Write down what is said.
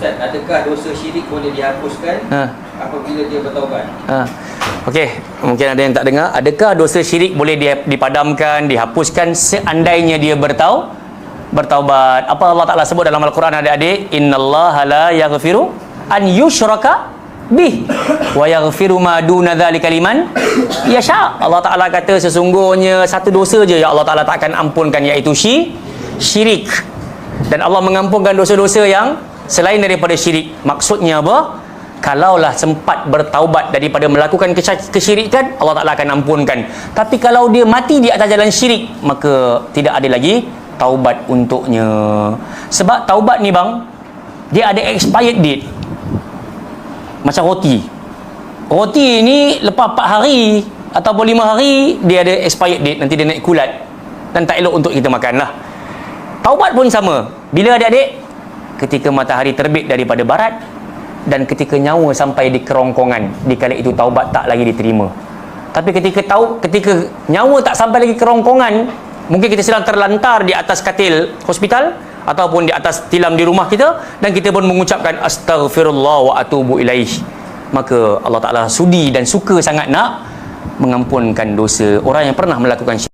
Ustaz, adakah dosa syirik boleh dihapuskan apabila dia bertaubat? Okey, mungkin ada yang tak dengar. Adakah dosa syirik boleh dipadamkan, dihapuskan seandainya dia bertaubat? Apa Allah Ta'ala sebut dalam Al-Quran, adik-adik? Innallaha la yaghfiru an yushraka bih wa yaghfiru ma duna dzalika liman yasha. Allah Ta'ala kata sesungguhnya satu dosa je yang Allah Ta'ala tak akan ampunkan, iaitu syirik. Dan Allah mengampunkan dosa-dosa yang selain daripada syirik. Maksudnya apa? Kalaulah sempat bertaubat daripada melakukan kesyirikan, Allah Ta'ala akan ampunkan. Tapi kalau dia mati di atas jalan syirik, maka tidak ada lagi taubat untuknya. Sebab taubat ni bang, dia ada expired date. Macam roti ni lepas 4 hari ataupun 5 hari, dia ada expired date. Nanti dia naik kulat dan tak elok untuk kita makan lah. Taubat pun sama. Bila adik-adik? Ketika matahari terbit daripada barat dan ketika nyawa sampai di kerongkongan, di kala itu taubat tak lagi diterima. Tapi ketika nyawa tak sampai lagi kerongkongan, mungkin kita sedang terlantar di atas katil hospital ataupun di atas tilam di rumah kita, dan kita pun mengucapkan astaghfirullah wa atubu ilaih, maka Allah Ta'ala sudi dan suka sangat nak mengampunkan dosa orang yang pernah melakukan syirik.